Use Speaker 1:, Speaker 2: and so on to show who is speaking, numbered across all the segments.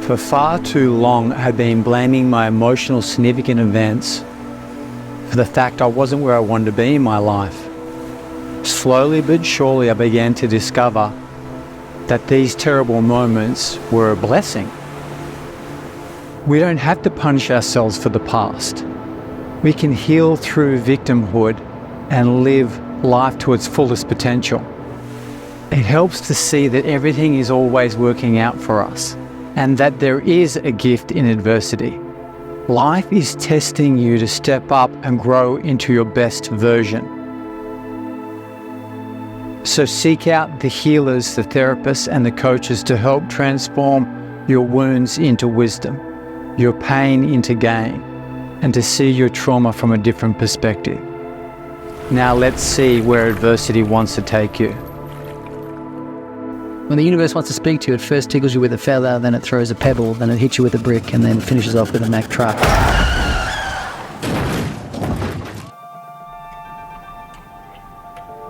Speaker 1: For far too long, I had been blaming my emotional significant events for the fact I wasn't where I wanted to be in my life. Slowly but surely, I began to discover that these terrible moments were a blessing. We don't have to punish ourselves for the past. We can heal through victimhood and live life to its fullest potential. It helps to see that everything is always working out for us, and that there is a gift in adversity. Life is testing you to step up and grow into your best version. So seek out the healers, the therapists, and the coaches to help transform your wounds into wisdom, your pain into gain, and to see your trauma from a different perspective. Now let's see where adversity wants to take you.
Speaker 2: When the universe wants to speak to you, it first tickles you with a feather, then it throws a pebble, then it hits you with a brick, and then finishes off with a Mack truck.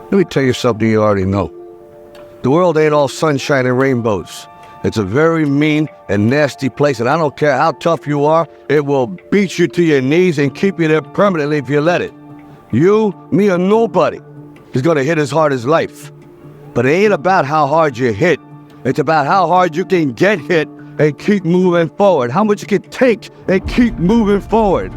Speaker 3: Let me tell you something you already know. The world ain't all sunshine and rainbows. It's a very mean and nasty place, and I don't care how tough you are, it will beat you to your knees and keep you there permanently if you let it. You, me, or nobody is gonna hit as hard as life. But it ain't about how hard you hit. It's about how hard you can get hit and keep moving forward. How much you can take and keep moving forward.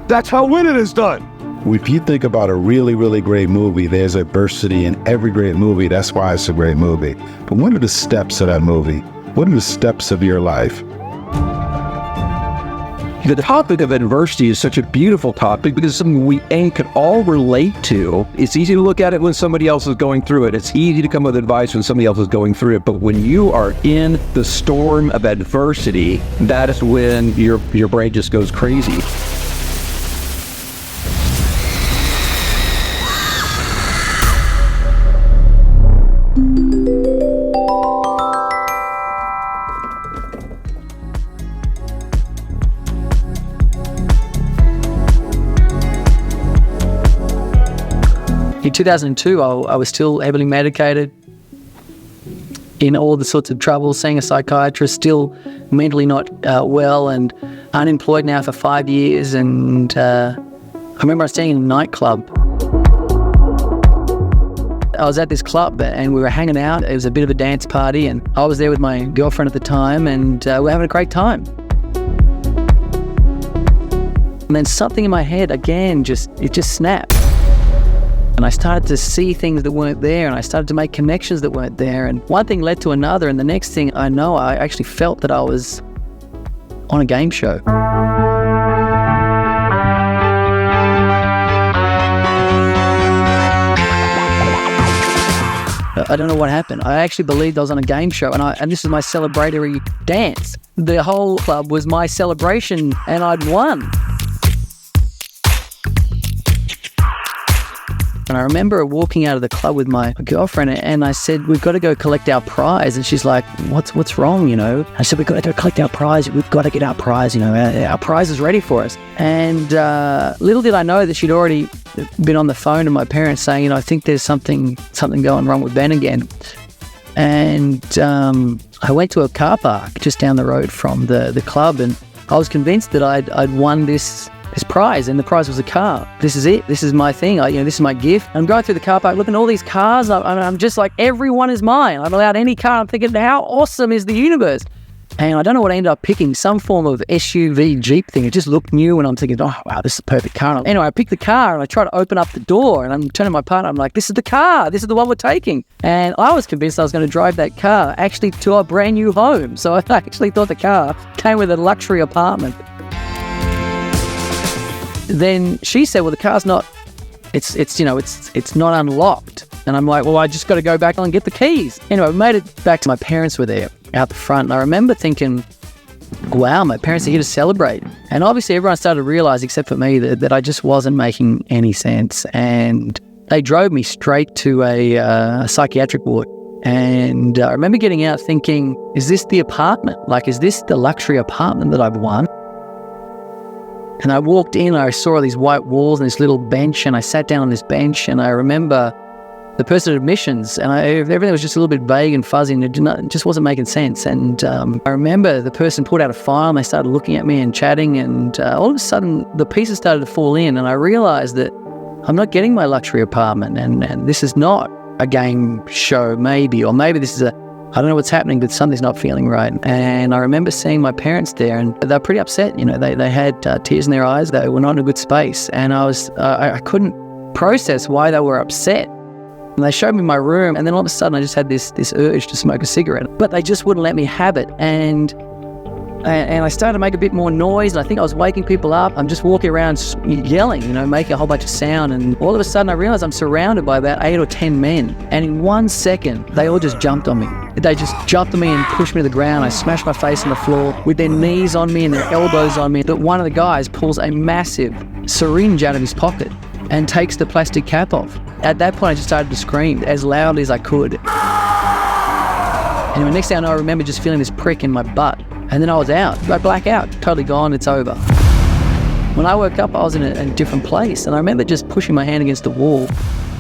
Speaker 3: That's how winning is done.
Speaker 4: If you think about a really, really great movie, there's adversity in every great movie. That's why it's a great movie. But what are the steps of that movie? What are the steps of your life?
Speaker 5: The topic of adversity is such a beautiful topic because it's something we can all relate to. It's easy to look at it when somebody else is going through it. It's easy to come with advice when somebody else is going through it. But when you are in the storm of adversity, that is when your brain just goes crazy.
Speaker 2: In 2002, I was still heavily medicated, in all the sorts of trouble, seeing a psychiatrist, still mentally not well, and unemployed now for 5 years. And I remember I was staying in a nightclub. I was at this club and we were hanging out. It was a bit of a dance party, and I was there with my girlfriend at the time, and we were having a great time. And then something in my head, again, it just snapped. And I started to see things that weren't there, and I started to make connections that weren't there. And one thing led to another, and the next thing I know, I actually felt that I was on a game show. I don't know what happened. I actually believed I was on a game show, and this was my celebratory dance. The whole club was my celebration, and I'd won. And I remember walking out of the club with my girlfriend, and I said, "We've got to go collect our prize." And she's like, what's wrong, you know? I said, "We've got to go collect our prize. We've got to get our prize, you know, our prize is ready for us." And little did I know that she'd already been on the phone to my parents saying, "You know, I think there's something going wrong with Ben again." And I went to a car park just down the road from the club, and I was convinced that I'd won this prize, and the prize was a car. This is it. This is my thing. This is my gift. I'm going through the car park, looking at all these cars. I'm just like, everyone is mine. I'm allowed any car. I'm thinking, how awesome is the universe? And I don't know what I ended up picking, some form of SUV Jeep thing. It just looked new, and I'm thinking, oh, wow, this is a perfect car. Anyway, I picked the car, and I try to open up the door, and I'm turning to my partner. I'm like, this is the car. This is the one we're taking. And I was convinced I was going to drive that car actually to a brand new home. So I actually thought the car came with a luxury apartment. Then she said, well, the car's not, it's not unlocked. And I'm like, well, I just got to go back and get the keys. Anyway, I made it back to my parents were there out the front. And I remember thinking, wow, my parents are here to celebrate. And obviously everyone started to realize, except for me, that I just wasn't making any sense. And they drove me straight to a psychiatric ward. And I remember getting out thinking, is this the apartment? Like, is this the luxury apartment that I've won? And I walked in, I saw these white walls and this little bench, and I sat down on this bench, and I remember the person at admissions, and everything was just a little bit vague and fuzzy, and it just wasn't making sense. And I remember the person pulled out a file, and they started looking at me and chatting, and all of a sudden the pieces started to fall in, and I realised that I'm not getting my luxury apartment, and this is not a game show, maybe, or maybe this is I don't know what's happening, but something's not feeling right. And I remember seeing my parents there, and they were pretty upset. They had tears in their eyes. They were not in a good space, and I couldn't process why they were upset. And they showed me my room, and then all of a sudden I just had this urge to smoke a cigarette, but they just wouldn't let me have it. And I started to make a bit more noise, and I think I was waking people up. I'm just walking around yelling, making a whole bunch of sound, and all of a sudden I realized I'm surrounded by about 8 or 10 men, and in 1 second they all just jumped on me. They just jumped on me and pushed me to the ground. I smashed my face on the floor with their knees on me and their elbows on me. But one of the guys pulls a massive syringe out of his pocket and takes the plastic cap off. At that point I just started to scream as loudly as I could. And the next thing I know, I remember just feeling this prick in my butt. And then I was out. I black out. Totally gone. It's over. When I woke up, I was in a different place. And I remember just pushing my hand against the wall.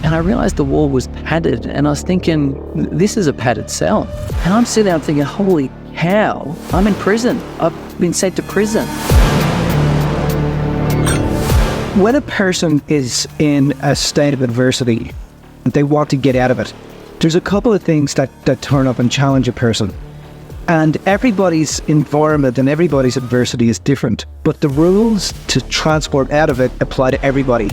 Speaker 2: And I realized the wall was padded. And I was thinking, this is a padded cell. And I'm sitting there thinking, holy cow, I'm in prison. I've been sent to prison.
Speaker 6: When a person is in a state of adversity, they want to get out of it, there's a couple of things that turn up and challenge a person. And everybody's environment and everybody's adversity is different, but the rules to transport out of it apply to everybody.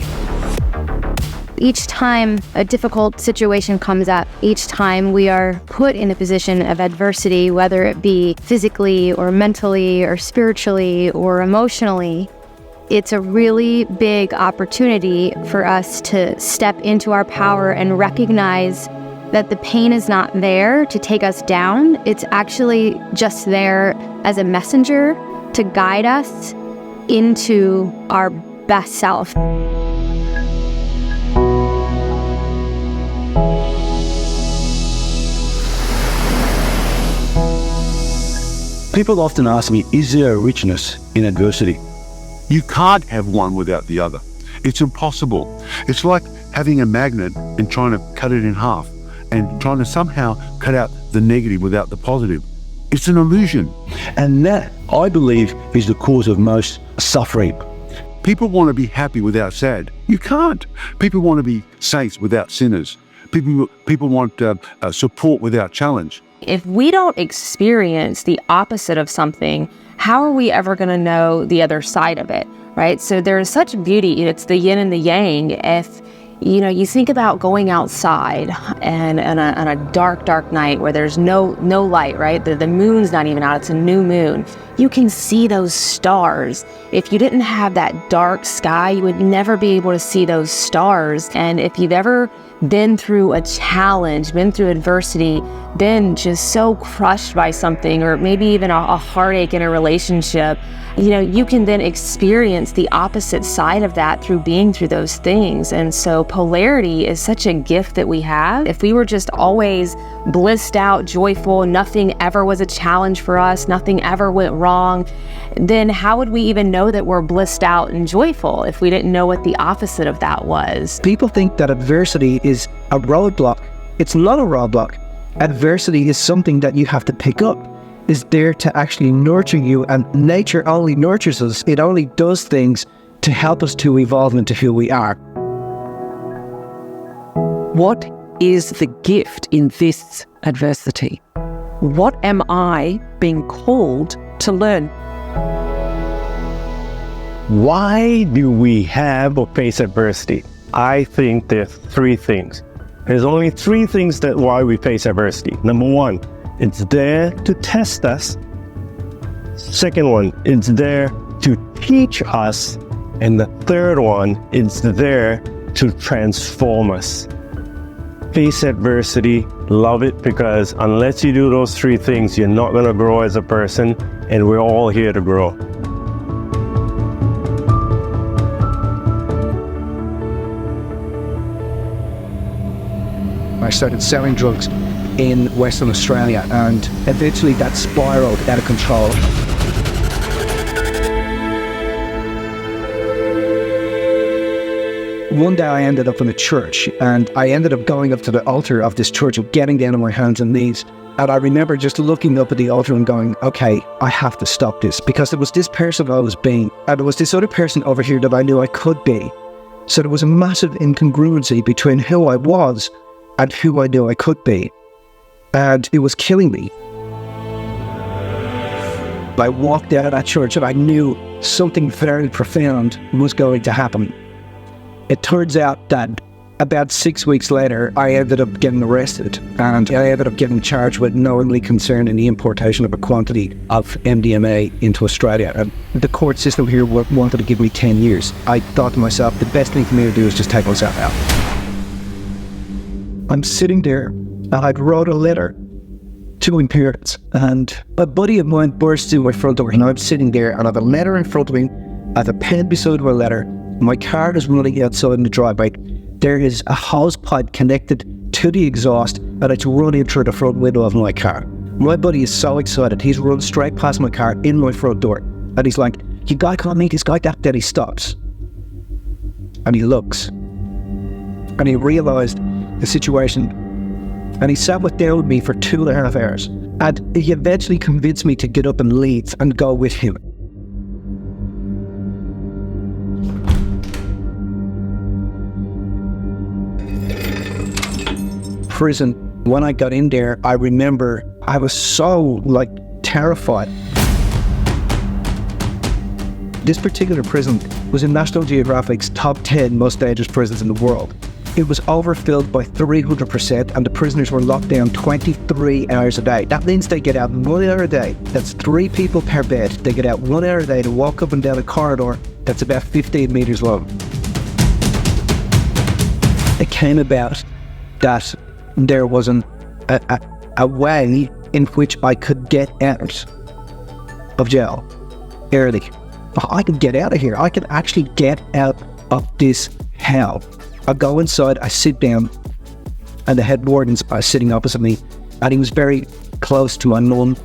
Speaker 7: Each time a difficult situation comes up, each time we are put in a position of adversity, whether it be physically or mentally or spiritually or emotionally, it's a really big opportunity for us to step into our power and recognize that the pain is not there to take us down. It's actually just there as a messenger to guide us into our best self.
Speaker 8: People often ask me, is there a richness in adversity?
Speaker 9: You can't have one without the other. It's impossible. It's like having a magnet and trying to cut it in half and trying to somehow cut out the negative without the positive. It's an illusion.
Speaker 8: And that, I believe, is the cause of most suffering.
Speaker 9: People want to be happy without sad. You can't. People want to be saints without sinners. People want support without challenge.
Speaker 10: If we don't experience the opposite of something, how are we ever going to know the other side of it, right? So there is such beauty. It's the yin and the yang. If you think about going outside and on a dark, dark night where there's no light, right? The moon's not even out, it's a new moon. You can see those stars. If you didn't have that dark sky, you would never be able to see those stars. And if you've ever been through a challenge, been through adversity, been just so crushed by something, or maybe even a heartache in a relationship, you can then experience the opposite side of that through being through those things. And so polarity is such a gift that we have. If we were just always blissed out, joyful, nothing ever was a challenge for us, nothing ever went wrong, then how would we even know that we're blissed out and joyful if we didn't know what the opposite of that was?
Speaker 6: People think that adversity is a roadblock. It's not a roadblock. Adversity is something that you have to pick up. Is there to actually nurture you, and nature only nurtures us. It only does things to help us to evolve into who we are.
Speaker 11: What is the gift in this adversity? What am I being called to learn?
Speaker 12: Why do we have or face adversity? I think there's 3 things. There's only 3 things that why we face adversity. Number 1, it's there to test us. Second one, it's there to teach us. And the third one, it's there to transform us. Face adversity, love it, because unless you do those 3 things, you're not going to grow as a person, and we're all here to grow.
Speaker 6: I started selling drugs in Western Australia, and eventually that spiraled out of control. one day I ended up in a church, and I ended up going up to the altar of this church and getting down on my hands and knees. And I remember just looking up at the altar and going, okay, I have to stop this, because there was this person I was being, and there was this other person over here that I knew I could be. So there was a massive incongruency between who I was and who I knew I could be. And it was killing me. I walked out of that church and I knew something very profound was going to happen. It turns out that about 6 weeks later, I ended up getting arrested, and I ended up getting charged with knowingly concerning the importation of a quantity of MDMA into Australia. And the court system here wanted to give me 10 years. I thought to myself, the best thing for me to do is just take myself out. I'm sitting there, and I'd wrote a letter to my parents, and a buddy of mine burst through my front door, and I'm sitting there, and I have a letter in front of me, I have a pen beside my letter, my car is running outside in the driveway, there is a hose pipe connected to the exhaust, and it's running through the front window of my car. My buddy is so excited, he's run straight past my car in my front door, and he's like, you guy can't meet this guy. Then he stops, and he looks, and he realised the situation. And he sat down with me for 2.5 hours. And he eventually convinced me to get up and leave and go with him. Prison, when I got in there, I remember I was so, terrified. This particular prison was in National Geographic's top 10 most dangerous prisons in the world. It was overfilled by 300%, and the prisoners were locked down 23 hours a day. That means they get out 1 hour a day. That's 3 people per bed. They get out 1 hour a day to walk up and down a corridor that's about 15 meters long. It came about that there wasn't a way in which I could get out of jail early. I could get out of here. I could actually get out of this hell. I go inside, I sit down, and the head warden's sitting opposite me, and he was very close to my mum,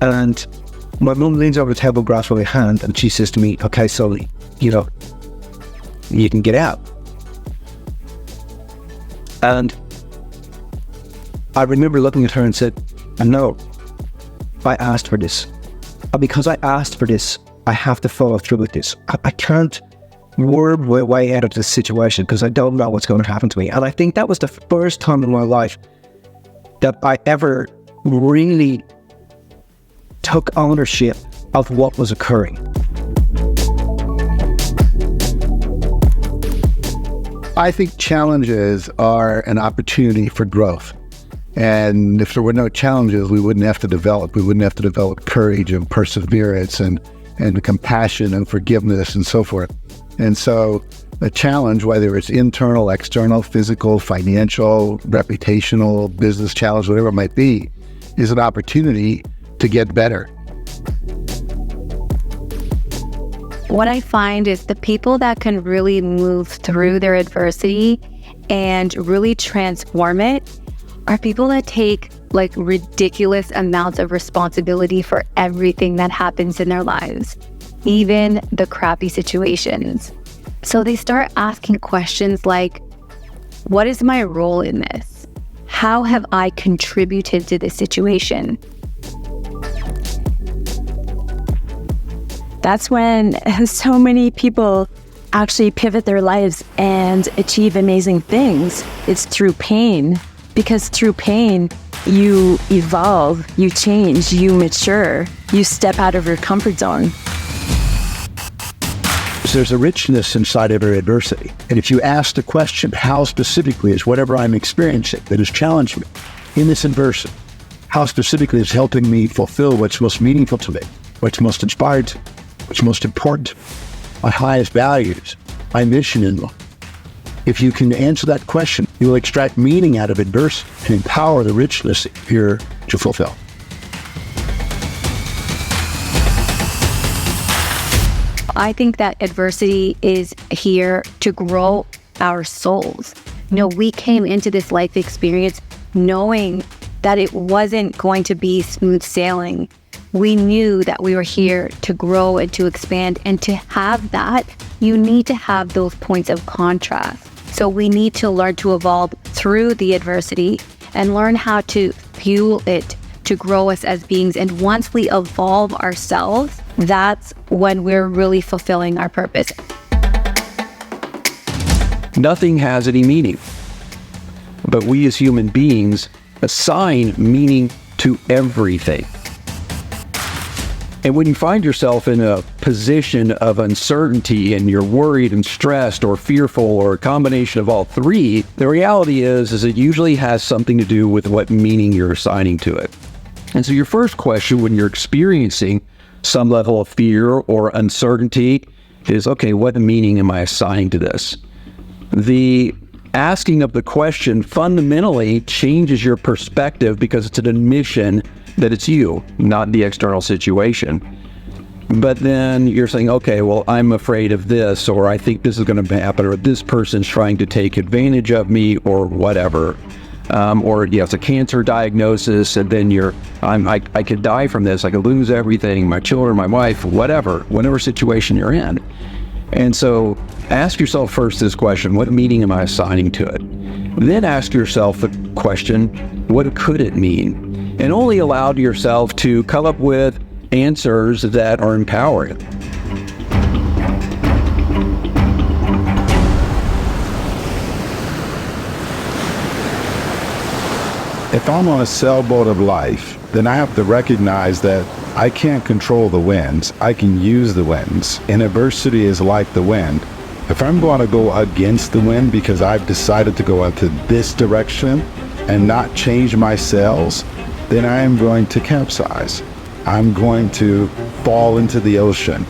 Speaker 6: and my mum leans over the table, grabs my hand, and she says to me, okay, so, you can get out. And I remember looking at her and said, no, I asked for this. And because I asked for this, I have to follow through with this. I can't worm my way out of this situation because I don't know what's going to happen to me. And I think that was the first time in my life that I ever really took ownership of what was occurring.
Speaker 4: I think challenges are an opportunity for growth. And if there were no challenges, we wouldn't have to develop. We wouldn't have to develop courage and perseverance and compassion and forgiveness and so forth. And so a challenge, whether it's internal, external, physical, financial, reputational, business challenge, whatever it might be, is an opportunity to get better.
Speaker 7: What I find is the people that can really move through their adversity and really transform it are people that take ridiculous amounts of responsibility for everything that happens in their lives, even the crappy situations. So they start asking questions like, what is my role in this? How have I contributed to this situation?
Speaker 10: That's when so many people actually pivot their lives and achieve amazing things. It's through pain, because through pain, you evolve, you change, you mature, you step out of your comfort zone.
Speaker 8: There's a richness inside every adversity. And if you ask the question, how specifically is whatever I'm experiencing that has challenged me in this adversity, how specifically is helping me fulfill what's most meaningful to me, what's most inspired to me, what's most important, my highest values, my mission in life. If you can answer that question, you will extract meaning out of adversity and empower the richness that you're here to fulfill.
Speaker 7: I think that adversity is here to grow our souls. We came into this life experience knowing that it wasn't going to be smooth sailing. we knew that we were here to grow and to expand, and to have that, you need to have those points of contrast. So we need to learn to evolve through the adversity and learn how to fuel it to grow us as beings. And once we evolve ourselves, that's when we're really fulfilling our purpose.
Speaker 5: Nothing has any meaning, but we as human beings assign meaning to everything. And when you find yourself in a position of uncertainty and you're worried and stressed or fearful or a combination of all three, the reality is it usually has something to do with what meaning you're assigning to it. And so your first question when you're experiencing some level of fear or uncertainty is, okay, what meaning am I assigning to this? The asking of the question fundamentally changes your perspective because it's an admission that it's you, not the external situation. But then you're saying, okay, well, I'm afraid of this, or I think this is going to happen, or this person's trying to take advantage of me, or whatever. Or it's a cancer diagnosis, and then I could die from this, I could lose everything, my children, my wife, whatever situation you're in. And so ask yourself first this question, what meaning am I assigning to it? Then ask yourself the question, what could it mean? And only allow yourself to come up with answers that are empowering.
Speaker 13: If I'm on a sailboat of life, then I have to recognize that I can't control the winds. I can use the winds. And adversity is like the wind. If I'm going to go against the wind because I've decided to go into this direction and not change my sails, then I am going to capsize. I'm going to fall into the ocean.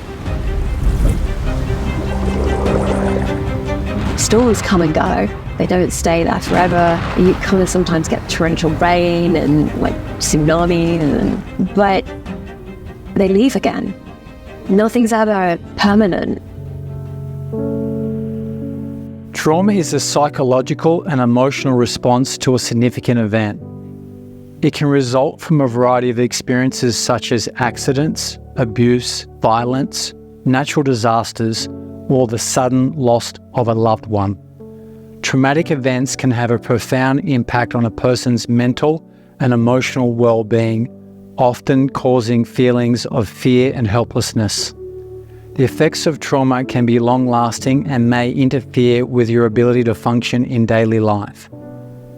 Speaker 10: Storms come and go. They don't stay there forever. You kind of sometimes get torrential rain and like tsunami, but they leave again. Nothing's ever permanent.
Speaker 1: Trauma is a psychological and emotional response to a significant event. It can result from a variety of experiences such as accidents, abuse, violence, natural disasters, or the sudden loss of a loved one. Traumatic events can have a profound impact on a person's mental and emotional well-being, often causing feelings of fear and helplessness. The effects of trauma can be long-lasting and may interfere with your ability to function in daily life.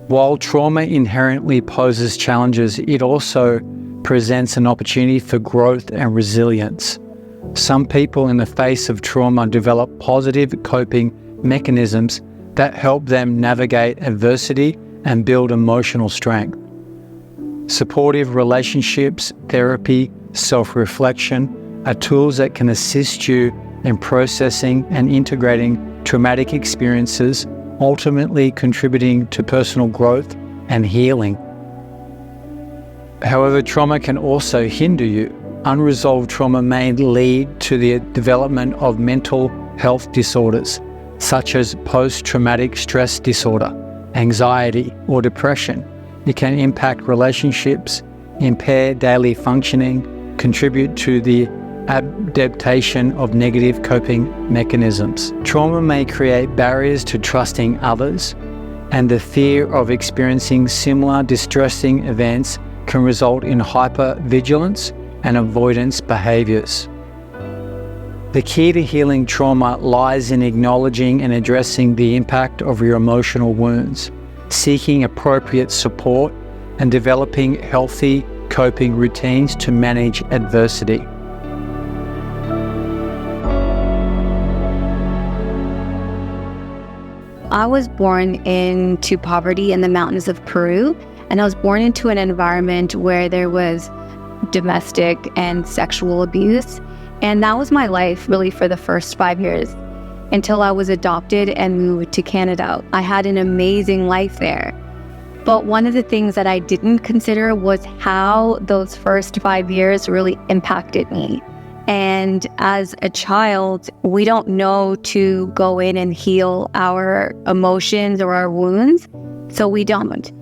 Speaker 1: While trauma inherently poses challenges, it also presents an opportunity for growth and resilience. Some people in the face of trauma develop positive coping mechanisms that help them navigate adversity and build emotional strength. Supportive relationships, therapy, self-reflection are tools that can assist you in processing and integrating traumatic experiences, ultimately contributing to personal growth and healing. However, trauma can also hinder you. Unresolved trauma may lead to the development of mental health disorders, such as post-traumatic stress disorder, anxiety, or depression. It can impact relationships, impair daily functioning, contribute to the adaptation of negative coping mechanisms. Trauma may create barriers to trusting others, and the fear of experiencing similar distressing events can result in hypervigilance and avoidance behaviors. The key to healing trauma lies in acknowledging and addressing the impact of your emotional wounds, seeking appropriate support, and developing healthy coping routines to manage adversity.
Speaker 7: I was born into poverty in the mountains of Peru, and I was born into an environment where there was domestic and sexual abuse. And that was my life really for the first 5 years until I was adopted and moved to Canada. I had an amazing life there. But one of the things that I didn't consider was how those first 5 years really impacted me. And as a child, we don't know to go in and heal our emotions or our wounds, so we don't.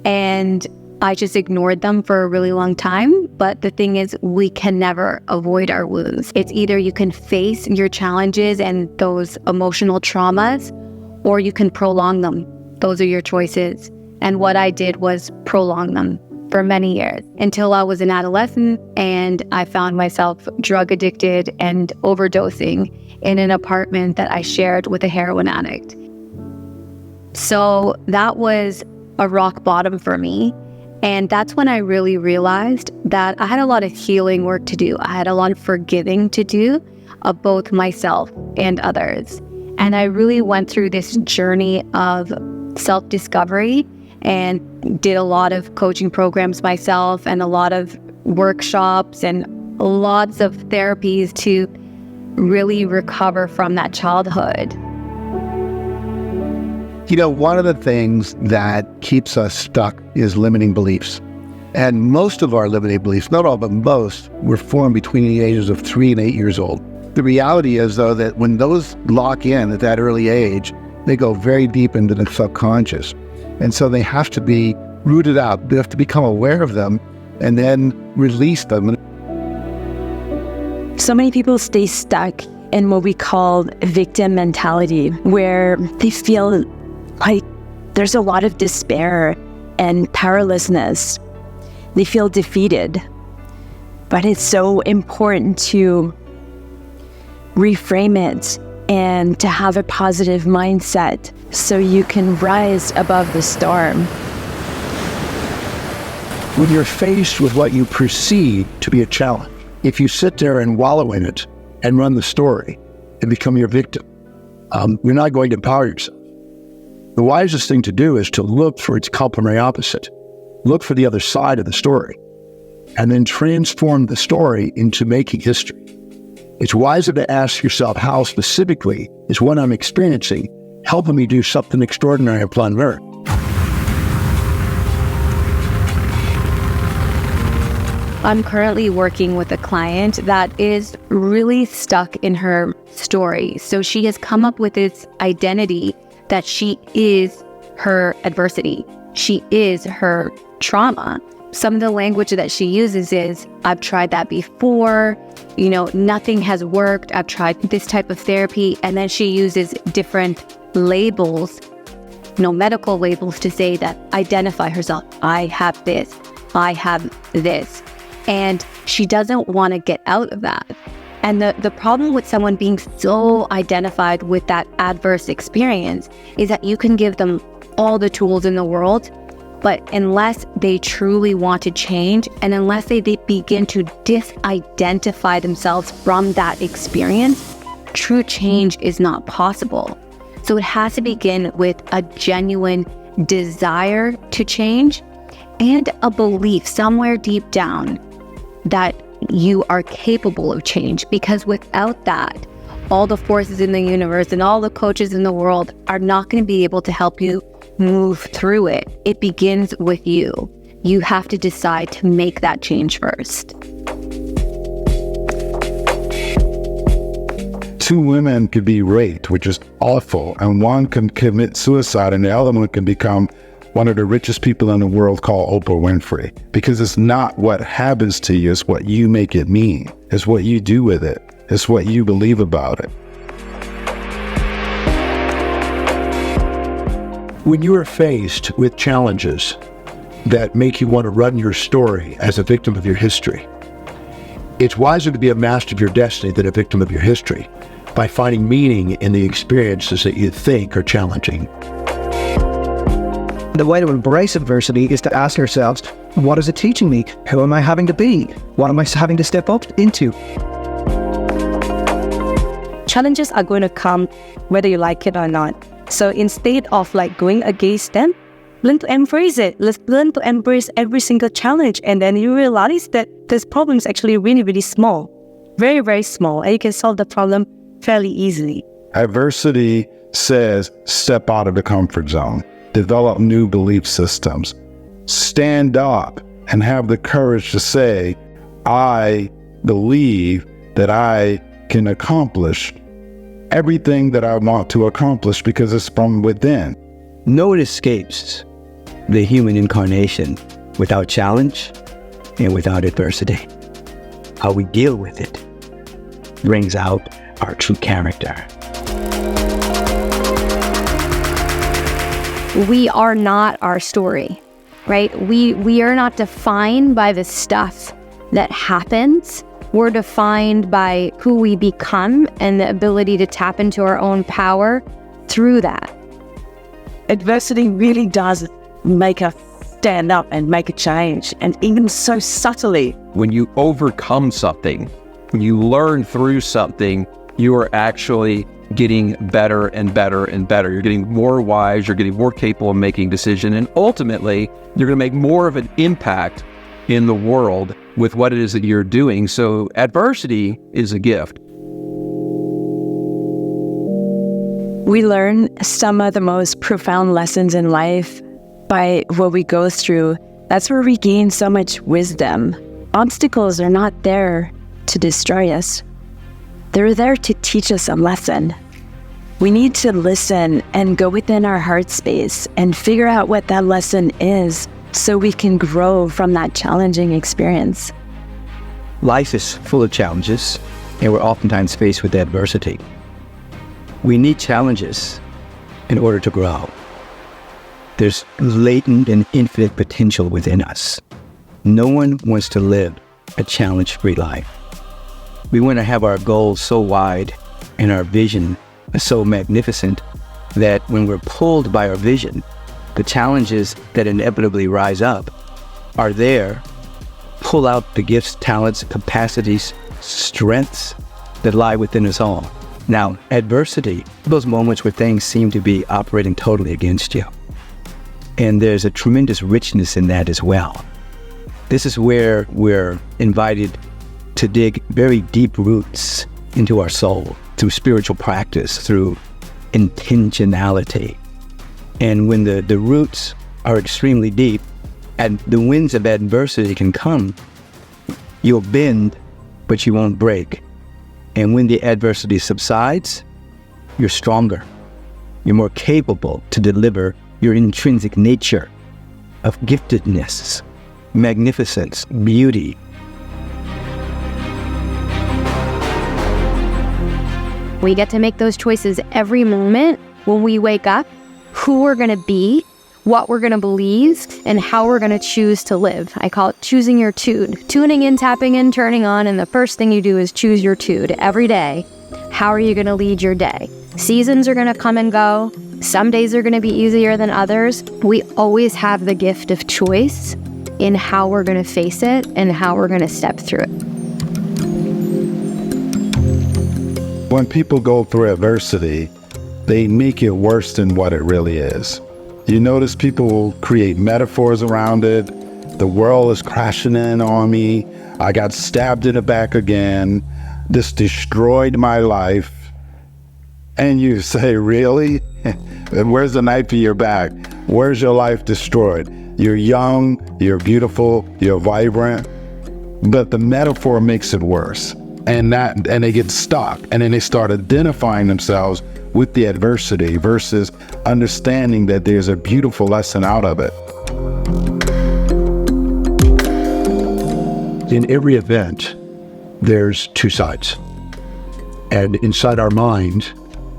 Speaker 7: And I just ignored them for a really long time. But the thing is, we can never avoid our wounds. It's either you can face your challenges and those emotional traumas, or you can prolong them. Those are your choices. And what I did was prolong them for many years until I was an adolescent and I found myself drug addicted and overdosing in an apartment that I shared with a heroin addict. So that was a rock bottom for me. And that's when I really realized that I had a lot of healing work to do. I had a lot of forgiving to do of both myself and others. And I really went through this journey of self-discovery and did a lot of coaching programs myself and a lot of workshops and lots of therapies to really recover from that childhood.
Speaker 4: You know, one of the things that keeps us stuck is limiting beliefs. And most of our limiting beliefs, not all, but most, were formed between the ages of 3 and 8 years old. The reality is, though, that when those lock in at that early age, they go very deep into the subconscious. And so they have to be rooted out. They have to become aware of them and then release them.
Speaker 14: So many people stay stuck in what we call victim mentality, where they feel like there's a lot of despair and powerlessness. They feel defeated. But it's so important to reframe it and to have a positive mindset so you can rise above the storm.
Speaker 8: When you're faced with what you perceive to be a challenge, if you sit there and wallow in it and run the story and become your victim, you're not going to empower yourself. The wisest thing to do is to look for its complementary opposite. Look for the other side of the story, and then transform the story into making history. It's wiser to ask yourself, how specifically is what I'm experiencing helping me do something extraordinary upon Earth?
Speaker 7: I'm currently working with a client that is really stuck in her story. So she has come up with this identity that she is her adversity. She is her trauma. Some of the language that she uses is, I've tried that before, nothing has worked. I've tried this type of therapy. And then she uses different labels, medical labels, to say that identify herself. I have this, I have this. And she doesn't want to get out of that. And the problem with someone being so identified with that adverse experience is that you can give them all the tools in the world, but unless they truly want to change and unless they begin to disidentify themselves from that experience, true change is not possible. So it has to begin with a genuine desire to change and a belief somewhere deep down that you are capable of change, because without that, all the forces in the universe and all the coaches in the world are not going to be able to help you move through it. It begins with you. You have to decide to make that change first.
Speaker 13: 2 women could be raped, which is awful, and one can commit suicide and the other one can become one of the richest people in the world, called Oprah Winfrey. Because it's not what happens to you, it's what you make it mean. It's what you do with it. It's what you believe about it.
Speaker 8: When you are faced with challenges that make you want to run your story as a victim of your history, it's wiser to be a master of your destiny than a victim of your history by finding meaning in the experiences that you think are challenging.
Speaker 6: The way to embrace adversity is to ask ourselves, what is it teaching me? Who am I having to be? What am I having to step up into?
Speaker 14: Challenges are going to come whether you like it or not. So instead of going against them, learn to embrace it. Let's learn to embrace every single challenge. And then you realize that this problem is actually really, really small. Very, very small. And you can solve the problem fairly easily.
Speaker 13: Adversity says step out of the comfort zone. Develop new belief systems. Stand up and have the courage to say, I believe that I can accomplish everything that I want to accomplish because it's from within.
Speaker 1: No one escapes the human incarnation.
Speaker 8: without challenge and without adversity. How we deal with it brings out our true character.
Speaker 7: We are not our story, right? We are not defined by the stuff that happens. We're defined by who we become and the ability to tap into our own power through that.
Speaker 11: Adversity really does make us stand up and make a change, and even so subtly.
Speaker 5: When you overcome something, when you learn through something, you are actually getting better and better and better. You're getting more wise, you're getting more capable of making decisions, and ultimately, you're going to make more of an impact in the world with what it is that you're doing. So adversity is a gift.
Speaker 14: We learn some of the most profound lessons in life by what we go through. That's where we gain so much wisdom. Obstacles are not there to destroy us. They're there to teach us a lesson. We need to listen and go within our heart space and figure out what that lesson is so we can grow from that challenging experience.
Speaker 8: Life is full of challenges, and we're oftentimes faced with adversity. We need challenges in order to grow. There's latent and infinite potential within us. No one wants to live a challenge-free life. We want to have our goals so wide and our vision so magnificent that when we're pulled by our vision, the challenges that inevitably rise up are there, pull out the gifts, talents, capacities, strengths that lie within us all. Now, adversity, those moments where things seem to be operating totally against you. And there's a tremendous richness in that as well. This is where we're invited to dig very deep roots into our soul through spiritual practice, through intentionality. And when the roots are extremely deep and the winds of adversity can come, you'll bend, but you won't break. And when the adversity subsides, you're stronger. You're more capable to deliver your intrinsic nature of giftedness, magnificence, beauty.
Speaker 7: We get to make those choices every moment when we wake up, who we're going to be, what we're going to believe, and how we're going to choose to live. I call it choosing your tude. Tuning in, tapping in, turning on, and the first thing you do is choose your tude every day. How are you going to lead your day? Seasons are going to come and go. Some days are going to be easier than others. We always have the gift of choice in how we're going to face it and how we're going to step through it.
Speaker 13: When people go through adversity, they make it worse than what it really is. You notice people will create metaphors around it. The world is crashing in on me. I got stabbed in the back again. This destroyed my life. And you say, really? And where's the knife in your back? Where's your life destroyed? You're young, you're beautiful, you're vibrant. But the metaphor makes it worse. And they get stuck. And then they start identifying themselves with the adversity versus understanding that there's a beautiful lesson out of it.
Speaker 8: In every event, there's two sides. And inside our mind,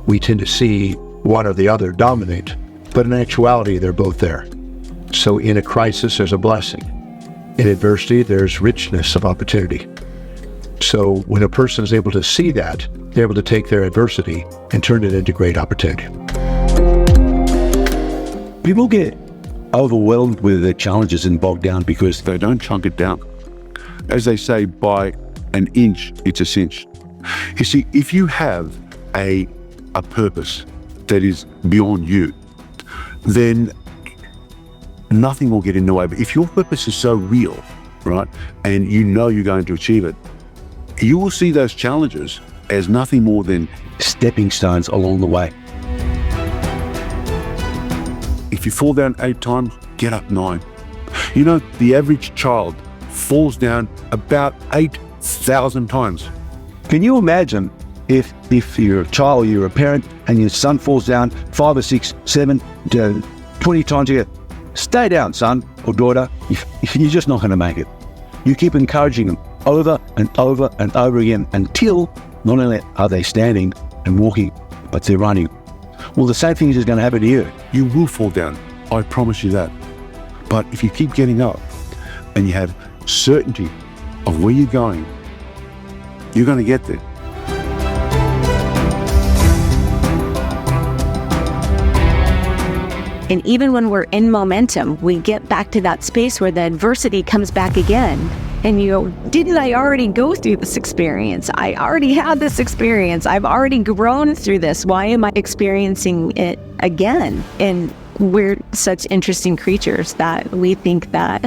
Speaker 8: we tend to see one or the other dominate. But in actuality, they're both there. So in a crisis, there's a blessing. In adversity, there's richness of opportunity. So when a person is able to see that, they're able to take their adversity and turn it into great opportunity.
Speaker 9: People get overwhelmed with the challenges and bogged down because they don't chunk it down. As they say, by an inch, it's a cinch. You see, if you have a purpose that is beyond you, then nothing will get in the way. But if your purpose is so real, right, and you know you're going to achieve it, you will see those challenges as nothing more than
Speaker 8: stepping stones along the way.
Speaker 9: If you fall down 8 times, get up 9. You know, the average child falls down about 8,000 times.
Speaker 8: Can you imagine if you're a child, you're a parent, and your son falls down 5 or 6, 7, 20 times a year? Stay down, son or daughter. You're just not going to make it. You keep encouraging them over and over and over again until not only are they standing and walking, but they're running. Well, the same thing is going to happen to you.
Speaker 9: You will fall down. I promise you that. But if you keep getting up and you have certainty of where you're going to get there.
Speaker 14: And even when we're in momentum, we get back to that space where the adversity comes back again. And you go, didn't I already go through this experience? I already had this experience. I've already grown through this. Why am I experiencing it again? And we're such interesting creatures that we think that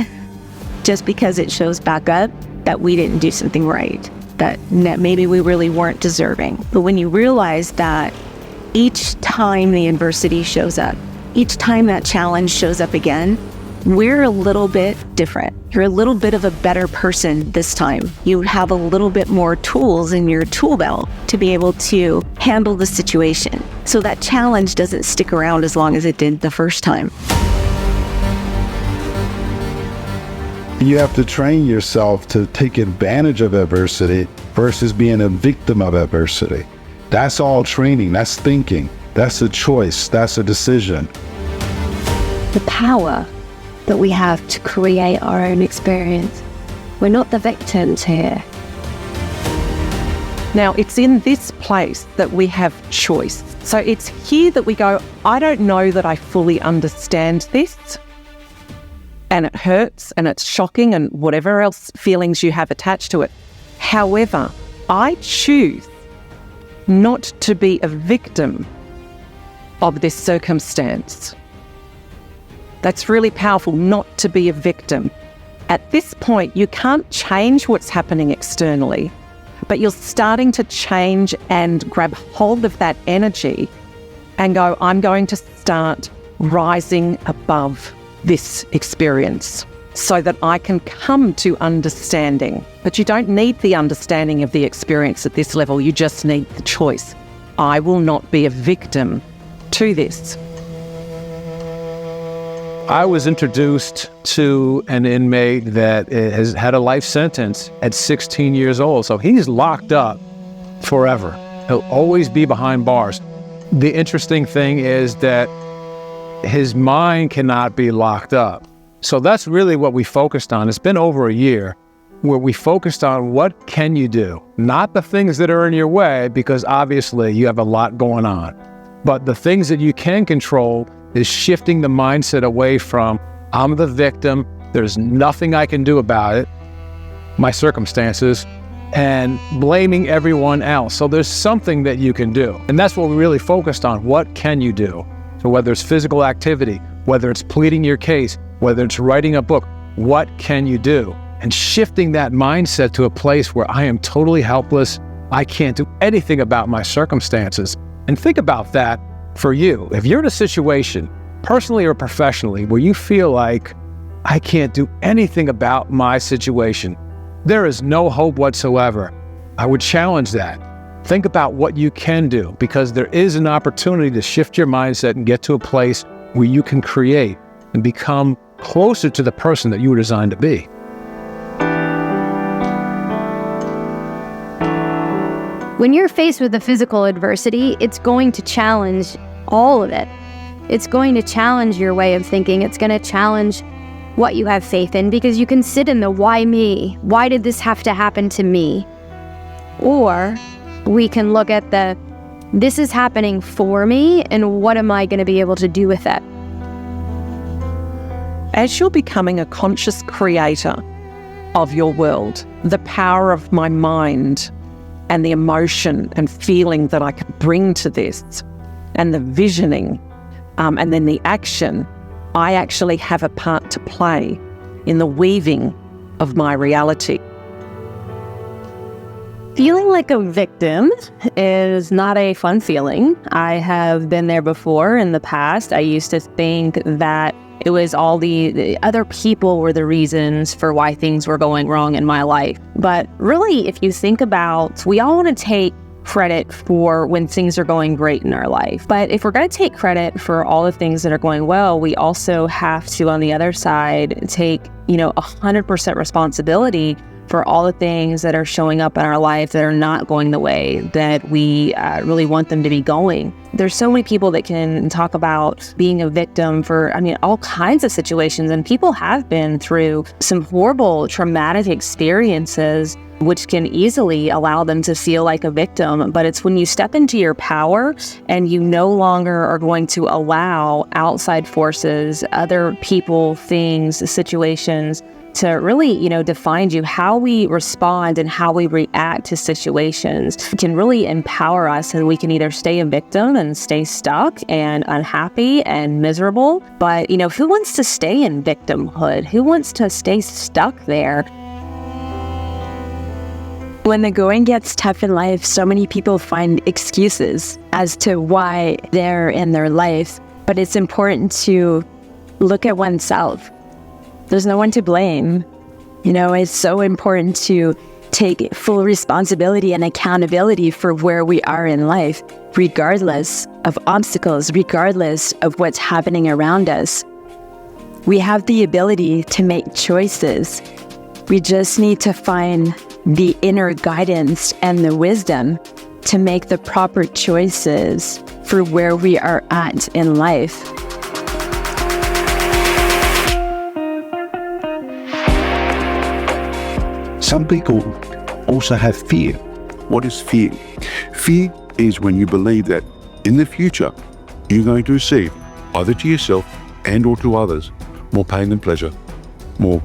Speaker 14: just because it shows back up, that we didn't do something right, that maybe we really weren't deserving. But when you realize that each time the adversity shows up, each time that challenge shows up again, we're a little bit different. You're a little bit of a better person this time. You have a little bit more tools in your tool belt to be able to handle the situation. So that challenge doesn't stick around as long as it did the first time.
Speaker 13: You have to train yourself to take advantage of adversity versus being a victim of adversity. That's all training, that's thinking, that's a choice, that's a decision.
Speaker 7: The power that we have to create our own experience. We're not the victims here.
Speaker 11: Now, it's in this place that we have choice. So it's here that we go, I don't know that I fully understand this, and it hurts and it's shocking and whatever else feelings you have attached to it. However, I choose not to be a victim of this circumstance. That's really powerful, not to be a victim. At this point, you can't change what's happening externally, but you're starting to change and grab hold of that energy and go, I'm going to start rising above this experience so that I can come to understanding. But you don't need the understanding of the experience at this level, you just need the choice. I will not be a victim to this.
Speaker 1: I was introduced to an inmate that has had a life sentence at 16 years old. So he's locked up forever. He'll always be behind bars. The interesting thing is that his mind cannot be locked up. So that's really what we focused on. It's been over a year where we focused on what can you do? Not the things that are in your way, because obviously you have a lot going on. But the things that you can control is shifting the mindset away from, I'm the victim, there's nothing I can do about it, my circumstances, and blaming everyone else. So there's something that you can do. And that's what we really focused on. What can you do? So whether it's physical activity, whether it's pleading your case, whether it's writing a book, what can you do? And shifting that mindset to a place where I am totally helpless, I can't do anything about my circumstances. And think about that. For you, if you're in a situation, personally or professionally, where you feel like, I can't do anything about my situation, there is no hope whatsoever, I would challenge that. Think about what you can do, because there is an opportunity to shift your mindset and get to a place where you can create and become closer to the person that you were designed to be.
Speaker 7: When you're faced with a physical adversity, it's going to challenge all of it. It's going to challenge your way of thinking. It's going to challenge what you have faith in, because you can sit in the why me? Why did this have to happen to me? Or we can look at the this is happening for me, and what am I going to be able to do with it?
Speaker 11: As you're becoming a conscious creator of your world, the power of my mind and the emotion and feeling that I can bring to this, and the visioning, and then the action, I actually have a part to play in the weaving of my reality.
Speaker 10: Feeling like a victim is not a fun feeling. I have been there before in the past. I used to think that it was all the other people were the reasons for why things were going wrong in my life. But really, if you think about, we all want to take credit for when things are going great in our life. But if we're going to take credit for all the things that are going well, we also have to, on the other side, take, 100% responsibility for all the things that are showing up in our life that are not going the way that we really want them to be going. There's so many people that can talk about being a victim for, all kinds of situations. And people have been through some horrible, traumatic experiences, which can easily allow them to feel like a victim. But it's when you step into your power and you no longer are going to allow outside forces, other people, things, situations to really, define you. How we respond and how we react to situations can really empower us, and we can either stay a victim and stay stuck and unhappy and miserable. But, who wants to stay in victimhood? Who wants to stay stuck there?
Speaker 14: When the going gets tough in life, so many people find excuses as to why they're in their life. But it's important to look at oneself. There's no one to blame. It's so important to take full responsibility and accountability for where we are in life, regardless of obstacles, regardless of what's happening around us. We have the ability to make choices. We just need to find the inner guidance and the wisdom to make the proper choices for where we are at in life.
Speaker 8: Some people also have fear.
Speaker 9: What is fear? Fear is when you believe that in the future you're going to receive, either to yourself and or to others, more pain than pleasure, more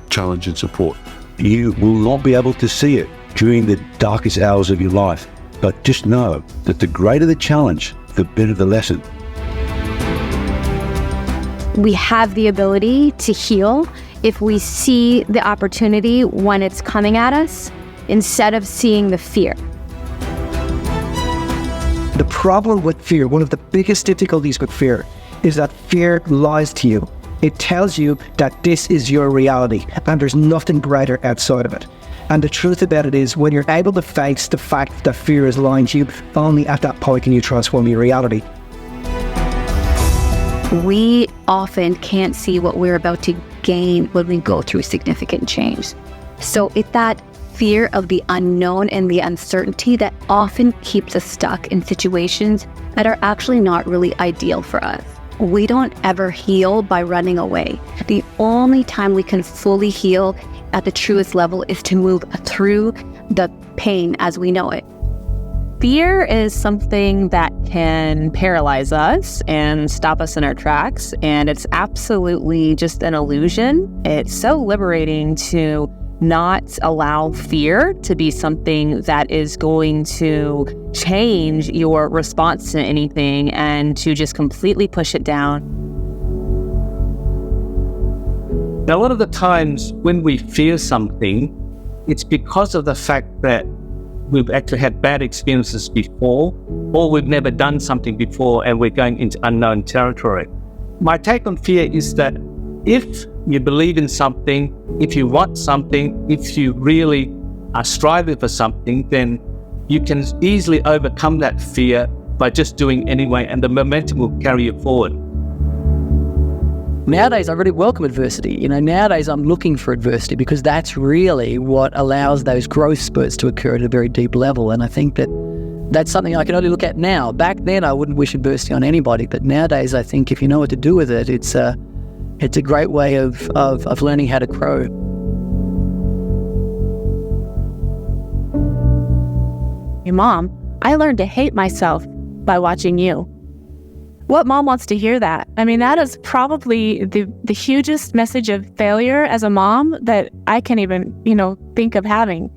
Speaker 9: challenge and support.
Speaker 8: You will not be able to see it during the darkest hours of your life, but just know that the greater the challenge, the better the lesson.
Speaker 7: We have the ability to heal if we see the opportunity when it's coming at us, instead of seeing the fear.
Speaker 6: The problem with fear, one of the biggest difficulties with fear, is that fear lies to you. It tells you that this is your reality and there's nothing greater outside of it. And the truth about it is, when you're able to face the fact that fear is lying to you, only at that point can you transform your reality.
Speaker 15: We often can't see what we're about to gain when we go through significant change. So it's that fear of the unknown and the uncertainty that often keeps us stuck in situations that are actually not really ideal for us. We don't ever heal by running away. The only time we can fully heal at the truest level is to move through the pain as we know it.
Speaker 10: Fear is something that can paralyze us and stop us in our tracks, and it's absolutely just an illusion. It's so liberating to not allow fear to be something that is going to change your response to anything, and to just completely push it down.
Speaker 12: Now, a lot of the times when we fear something, it's because of the fact that we've actually had bad experiences before, or we've never done something before and we're going into unknown territory. My take on fear is that if you believe in something, if you want something, if you really are striving for something, then you can easily overcome that fear by just doing anyway, and the momentum will carry you forward.
Speaker 2: Nowadays, I really welcome adversity. Nowadays I'm looking for adversity because that's really what allows those growth spurts to occur at a very deep level. And I think that that's something I can only look at now. Back then, I wouldn't wish adversity on anybody. But nowadays, I think if you know what to do with it, it's a great way of learning how to grow.
Speaker 16: Hey, Mom, I learned to hate myself by watching you. What mom wants to hear that? That is probably the hugest message of failure as a mom that I can even, think of having.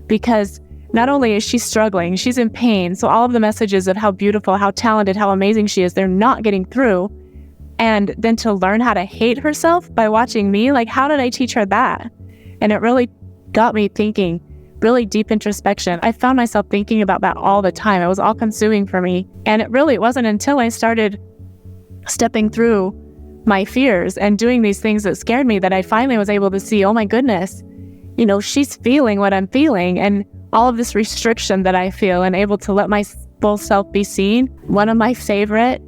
Speaker 16: Because not only is she struggling, she's in pain. So all of the messages of how beautiful, how talented, how amazing she is, they're not getting through. And then to learn how to hate herself by watching me, how did I teach her that? And it really got me thinking, really deep introspection. I found myself thinking about that all the time. It was all consuming for me. And it wasn't until I started stepping through my fears and doing these things that scared me that I finally was able to see, oh my goodness, she's feeling what I'm feeling. And all of this restriction that I feel and able to let my full self be seen. One of my favorite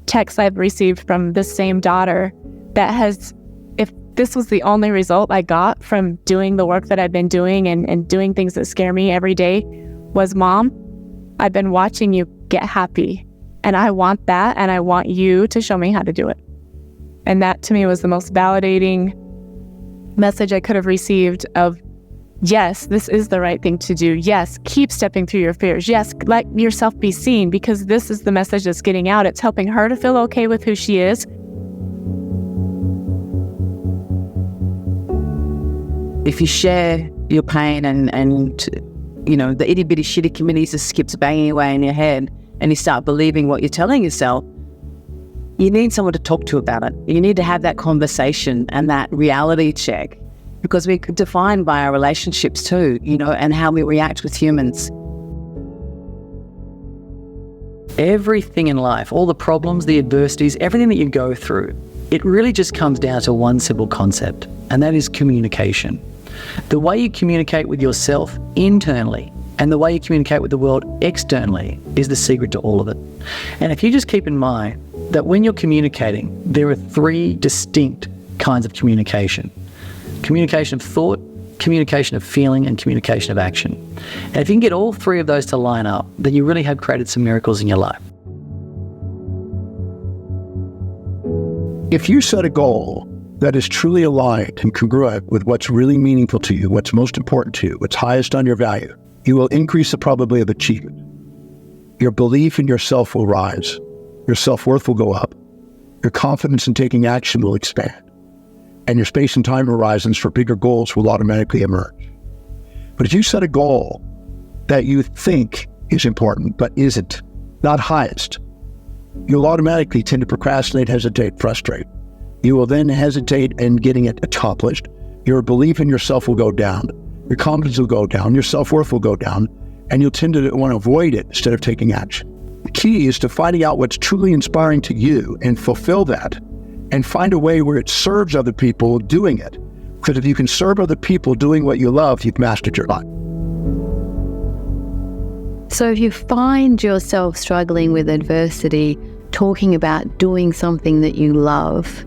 Speaker 16: texts I've received from this same daughter that has, if this was the only result I got from doing the work that I've been doing and doing things that scare me every day, was, Mom, I've been watching you get happy, and I want that, and I want you to show me how to do it. And that to me was the most validating message I could have received of, yes, this is the right thing to do. Yes, keep stepping through your fears. Yes, let yourself be seen, because this is the message that's getting out. It's helping her to feel okay with who she is.
Speaker 2: If you share your pain and you know, the itty bitty shitty committee just skips banging away in your head and you start believing what you're telling yourself, you need someone to talk to about it. You need to have that conversation and that reality check, because we're defined by our relationships too, you know, and how we react with humans. Everything in life, all the problems, the adversities, everything that you go through, it really just comes down to one simple concept, and that is communication. The way you communicate with yourself internally and the way you communicate with the world externally is the secret to all of it. And if you just keep in mind that when you're communicating, there are three distinct kinds of communication. Communication of thought, communication of feeling, and communication of action. And if you can get all three of those to line up, then you really have created some miracles in your life.
Speaker 8: If you set a goal that is truly aligned and congruent with what's really meaningful to you, what's most important to you, what's highest on your value, you will increase the probability of achievement. Your belief in yourself will rise. Your self-worth will go up. Your confidence in taking action will expand. And your space and time horizons for bigger goals will automatically emerge. But if you set a goal that you think is important but isn't, not highest, you'll automatically tend to procrastinate, hesitate, frustrate. You will then hesitate in getting it accomplished. Your belief in yourself will go down. Your confidence will go down. Your self-worth will go down. And you'll tend to want to avoid it instead of taking action. The key is to finding out what's truly inspiring to you and fulfill that, and find a way where it serves other people doing it. Because if you can serve other people doing what you love, you've mastered your life.
Speaker 15: So if you find yourself struggling with adversity, talking about doing something that you love,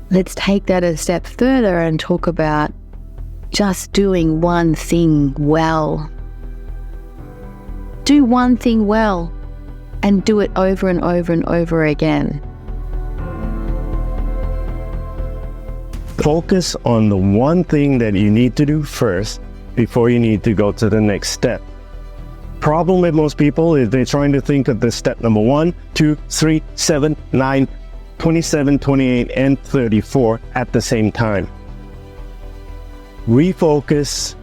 Speaker 15: let's take that a step further and talk about just doing one thing well. Do one thing well and do it over and over and over again.
Speaker 12: Focus on the one thing that you need to do first before you need to go to the next step. Problem with most people is they're trying to think of the step number 1, 2, 3, 7, 9, 27, 28, and 34 at the same time. Refocus,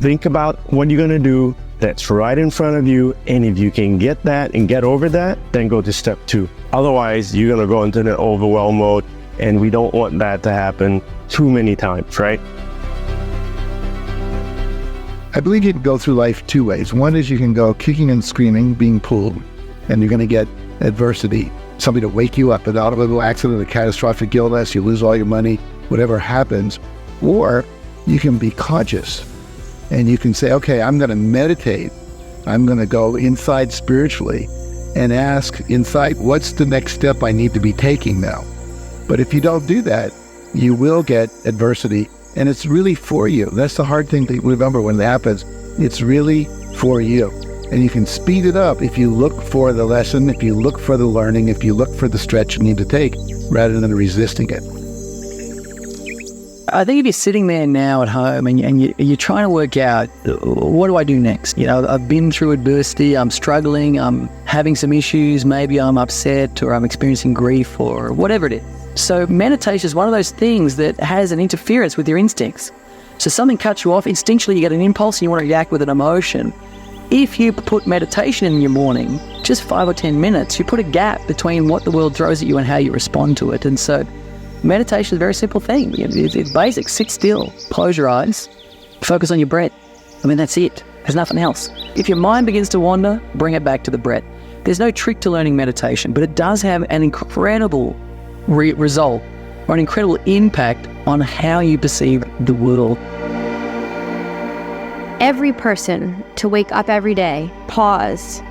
Speaker 12: think about what you're going to do that's right in front of you, and if you can get that and get over that, then go to step 2. Otherwise, you're going to go into the overwhelm mode, and we don't want that to happen too many times, right?
Speaker 4: I believe you can go through life two ways. One is you can go kicking and screaming, being pulled, and you're going to get adversity, somebody to wake you up, an automobile accident, a catastrophic illness, you lose all your money, whatever happens. Or you can be conscious and you can say, okay, I'm going to meditate. I'm going to go inside spiritually and ask inside, what's the next step I need to be taking now? But if you don't do that, you will get adversity, and it's really for you. That's the hard thing to remember when it happens. It's really for you. And you can speed it up if you look for the lesson, if you look for the learning, if you look for the stretch you need to take, rather than resisting it.
Speaker 2: I think if you're sitting there now at home and you're trying to work out, what do I do next? You know, I've been through adversity, I'm struggling, I'm having some issues, maybe I'm upset or I'm experiencing grief or whatever it is. So meditation is one of those things that has an interference with your instincts. So something cuts you off, instinctually you get an impulse and you want to react with an emotion. If you put meditation in your morning, just 5 or 10 minutes, you put a gap between what the world throws at you and how you respond to it. And so meditation is a very simple thing. It's basic. Sit still, close your eyes, focus on your breath. I mean, that's it. There's nothing else. If your mind begins to wander, bring it back to the breath. There's no trick to learning meditation, but it does have an incredible result or an incredible impact on how you perceive the world.
Speaker 7: every person to wake up every day, pause,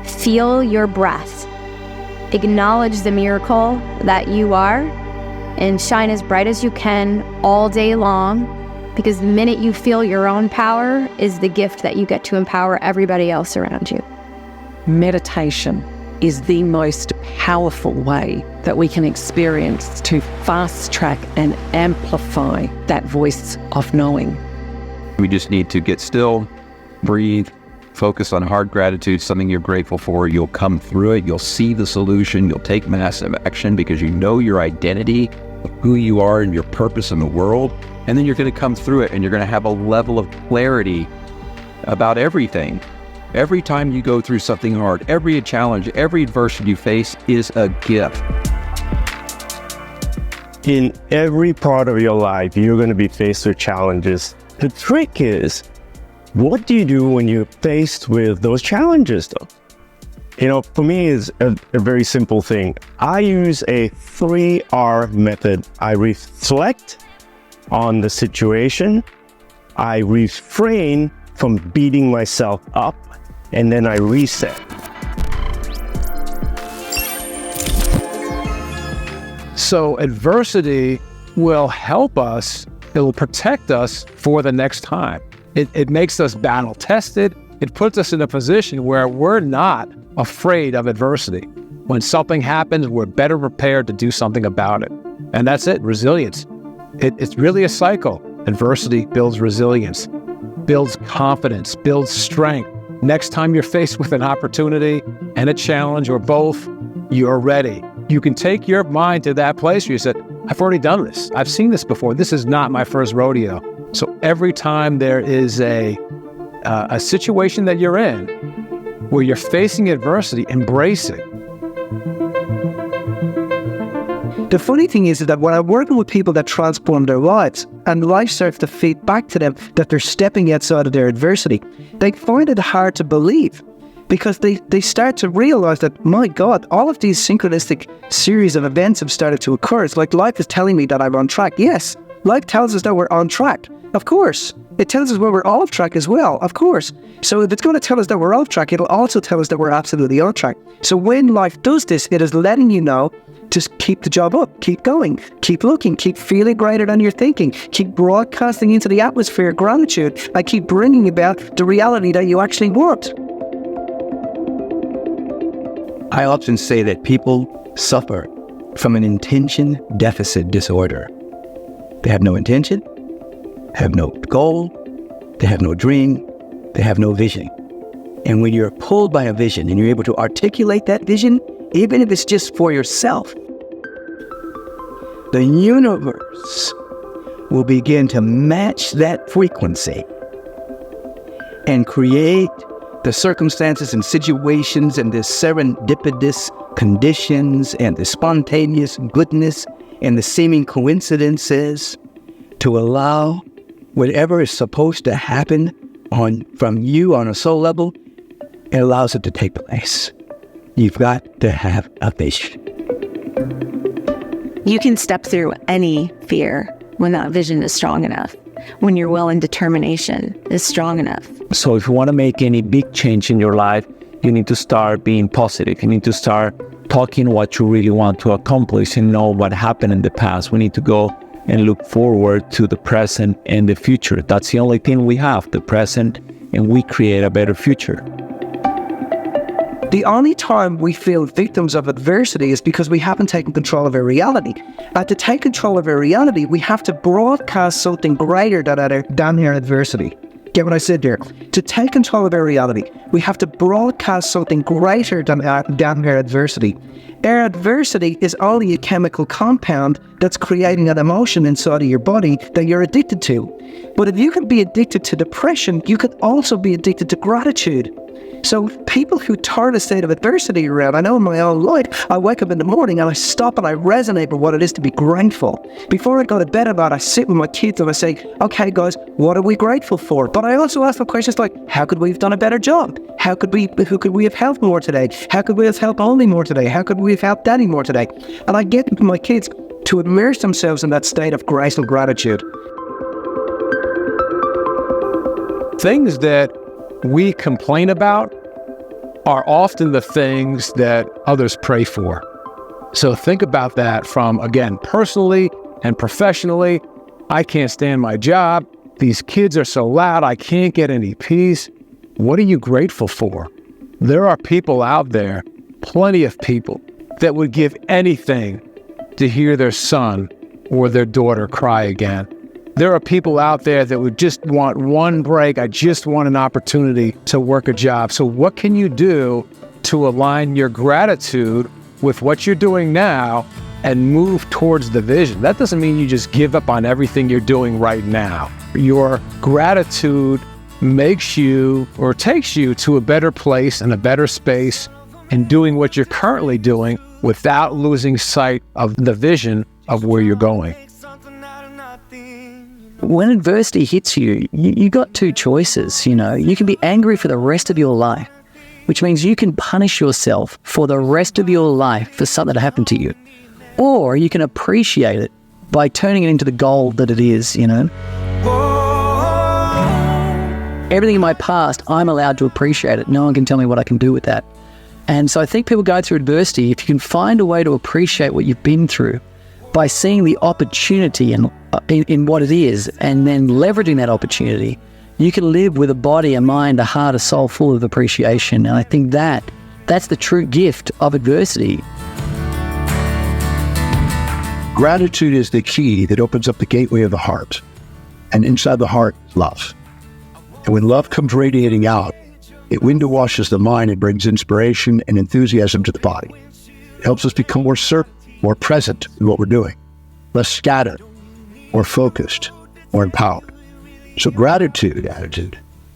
Speaker 7: feel your breath, acknowledge the miracle that you are, and shine as bright as you can all day long, because the minute you feel your own power is the gift that you get to empower everybody else around you.
Speaker 11: Meditation is the most powerful way that we can experience to fast track and amplify that voice of knowing.
Speaker 5: We just need to get still, breathe, focus on hard gratitude, something you're grateful for. You'll come through it. You'll see the solution. You'll take massive action because you know your identity, who you are and your purpose in the world. And then you're going to come through it and you're going to have a level of clarity about everything. Every time you go through something hard, every challenge, every adversity you face is a gift.
Speaker 12: In every part of your life, you're going to be faced with challenges. The trick is, what do you do when you're faced with those challenges, though? You know, for me, it's a very simple thing. I use a 3R method. I reflect on the situation, I refrain from beating myself up, and then I reset.
Speaker 17: So adversity will help us, it will protect us for the next time. It makes us battle tested. It puts us in a position where we're not afraid of adversity. When something happens, we're better prepared to do something about it. And that's it, resilience. It's really a cycle. Adversity builds resilience, builds confidence, builds strength. Next time you're faced with an opportunity and a challenge or both, you're ready. You can take your mind to that place where you said, I've already done this. I've seen this before. This is not my first rodeo. So every time there is a situation that you're in where you're facing adversity, embrace it.
Speaker 6: The funny thing is that when I'm working with people that transform their lives and life starts to feed back to them that they're stepping outside of their adversity, they find it hard to believe because they start to realize that, my God, all of these synchronistic series of events have started to occur. It's like life is telling me that I'm on track. Yes, life tells us that we're on track. Of course. It tells us when we're off track as well, of course. So if it's going to tell us that we're off track, it'll also tell us that we're absolutely on track. So when life does this, it is letting you know, just keep the job up, keep going, keep looking, keep feeling greater than you're thinking, keep broadcasting into the atmosphere gratitude, and keep bringing about the reality that you actually want.
Speaker 18: I often say that people suffer from an intention deficit disorder. They have no intention, have no goal, they have no dream, they have no vision. And when you're pulled by a vision and you're able to articulate that vision, even if it's just for yourself, the universe will begin to match that frequency and create the circumstances and situations and the serendipitous conditions and the spontaneous goodness and the seeming coincidences to allow whatever is supposed to happen from you on a soul level. It allows it to take place. You've got to have a vision.
Speaker 14: You can step through any fear when that vision is strong enough, when your will and determination is strong enough.
Speaker 1: So if you want to make any big change in your life, you need to start being positive. You need to start talking what you really want to accomplish and know what happened in the past. We need to go and look forward to the present and the future. That's the only thing we have, the present, and we create a better future.
Speaker 6: The only time we feel victims of adversity is because we haven't taken control of our reality. And to take control of our reality, we have to broadcast something greater than our adversity. Get what I said there? To take control of our reality, we have to broadcast something greater than our adversity. Our adversity is only a chemical compound that's creating an emotion inside of your body that you're addicted to. But if you can be addicted to depression, you could also be addicted to gratitude. So people who turn a state of adversity around, I know in my own life, I wake up in the morning and I stop and I resonate with what it is to be grateful. Before I go to bed at night, I sit with my kids and I say, okay guys, what are we grateful for? But I also ask them questions like, how could we have done a better job? Who could we have helped more today? How could we have helped Ollie more today? How could we have helped Daddy more today? And I get my kids to immerse themselves in that state of grace and gratitude.
Speaker 17: things that we complain about are often the things that others pray for. So think about that from, again, personally and professionally. I can't stand my job. These kids are so loud. I can't get any peace. What are you grateful for? There are people out there, plenty of people, that would give anything to hear their son or their daughter cry again. There are people out there that would just want one break. I just want an opportunity to work a job. So what can you do to align your gratitude with what you're doing now and move towards the vision? That doesn't mean you just give up on everything you're doing right now. Your gratitude makes you or takes you to a better place and a better space in doing what you're currently doing without losing sight of the vision of where you're going.
Speaker 2: When adversity hits you, you got two choices, You can be angry for the rest of your life, which means you can punish yourself for the rest of your life for something that happened to you. Or you can appreciate it by turning it into the gold that it is, Everything in my past, I'm allowed to appreciate it. No one can tell me what I can do with that. And so I think people go through adversity. If you can find a way to appreciate what you've been through by seeing the opportunity in what it is and then leveraging that opportunity, you can live with a body, a mind, a heart, a soul full of appreciation. And I think that's the true gift of adversity.
Speaker 8: Gratitude is the key that opens up the gateway of the heart. And inside the heart, love. And when love comes radiating out, it window washes the mind and brings inspiration and enthusiasm to the body. It helps us become more certain, more present in what we're doing, less scattered, more focused, more empowered. So gratitude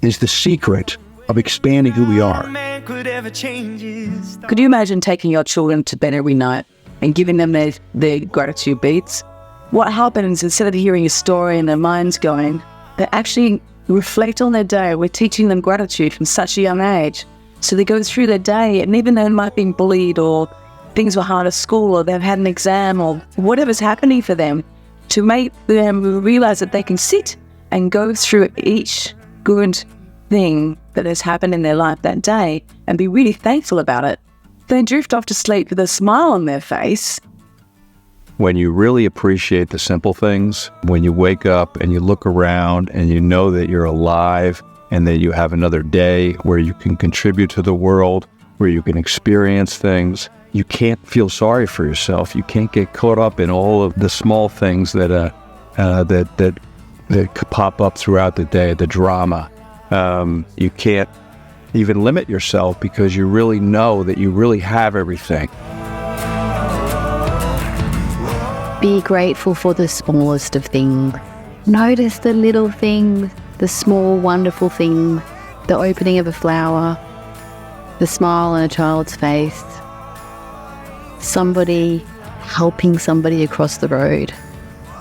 Speaker 8: is the secret of expanding who we are.
Speaker 2: Could you imagine taking your children to bed every night and giving them their gratitude beats? What happens instead of hearing a story and their minds going, they actually reflect on their day. We're teaching them gratitude from such a young age. So they go through their day, and even though they might be bullied or things were hard at school or they've had an exam or whatever's happening for them, to make them realize that they can sit and go through each good thing that has happened in their life that day and be really thankful about it. They drift off to sleep with a smile on their face.
Speaker 5: When you really appreciate the simple things, when you wake up and you look around and you know that you're alive and that you have another day where you can contribute to the world, where you can experience things, you can't feel sorry for yourself. You can't get caught up in all of the small things that could pop up throughout the day, the drama. You can't even limit yourself because you really know that you really have everything.
Speaker 7: Be grateful for the smallest of things. Notice the little things, the small, wonderful things, the opening of a flower, the smile on a child's face, somebody helping somebody across the road.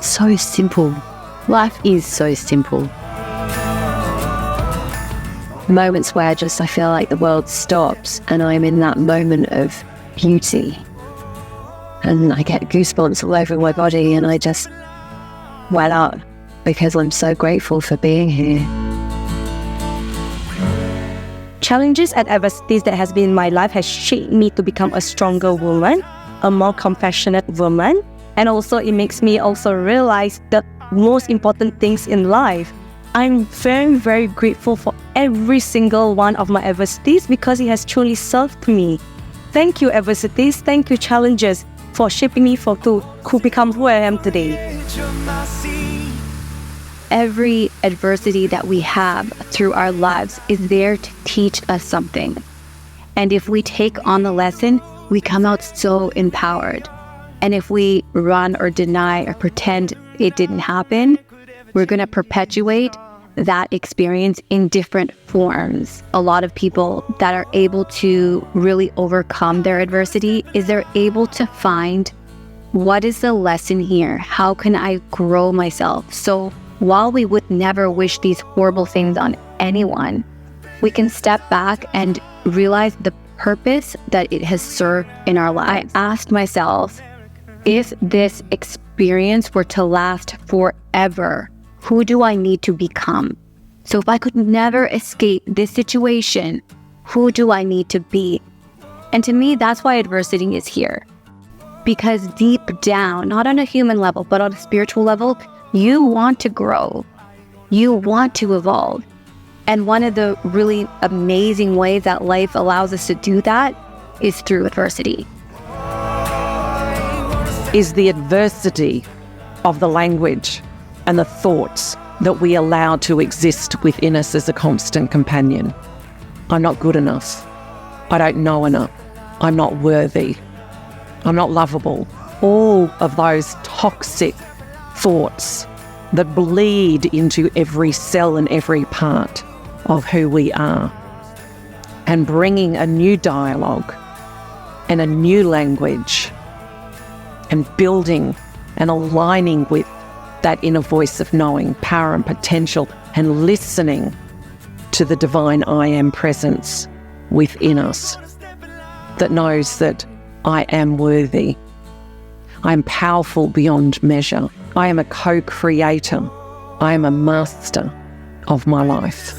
Speaker 7: So simple. Life is so simple.
Speaker 14: Moments where I feel like the world stops and I'm in that moment of beauty. And I get goosebumps all over my body and I just well up because I'm so grateful for being here.
Speaker 19: Challenges and adversities that has been in my life has shaped me to become a stronger woman, a more compassionate woman, and also it makes me also realize the most important things in life. I'm very, very grateful for every single one of my adversities because it has truly served me. Thank you, adversities. Thank you, challenges, for shaping me to become who I am today.
Speaker 7: Every adversity that we have through our lives is there to teach us something. And if we take on the lesson, we come out so empowered. And if we run or deny or pretend it didn't happen, we're going to perpetuate that experience in different forms. A lot of people that are able to really overcome their adversity is they're able to find, what is the lesson here? How can I grow myself? So while we would never wish these horrible things on anyone, we can step back and realize the purpose that it has served in our lives. I asked myself, if this experience were to last forever, who do I need to become
Speaker 15: So if I could never escape this situation, who do I need to be? And to me, that's why adversity is here. Because deep down, not on a human level, but on a spiritual level, you want to grow. You want to evolve. And one of the really amazing ways that life allows us to do that is through adversity.
Speaker 11: Is the adversity of the language and the thoughts that we allow to exist within us as a constant companion. I'm not good enough. I don't know enough. I'm not worthy. I'm not lovable. All of those toxic thoughts that bleed into every cell and every part of who we are. And bringing a new dialogue and a new language and building and aligning with that inner voice of knowing, power and potential, and listening to the divine I am presence within us that knows that I am worthy. I am powerful beyond measure. I am a co-creator. I am a master of my life.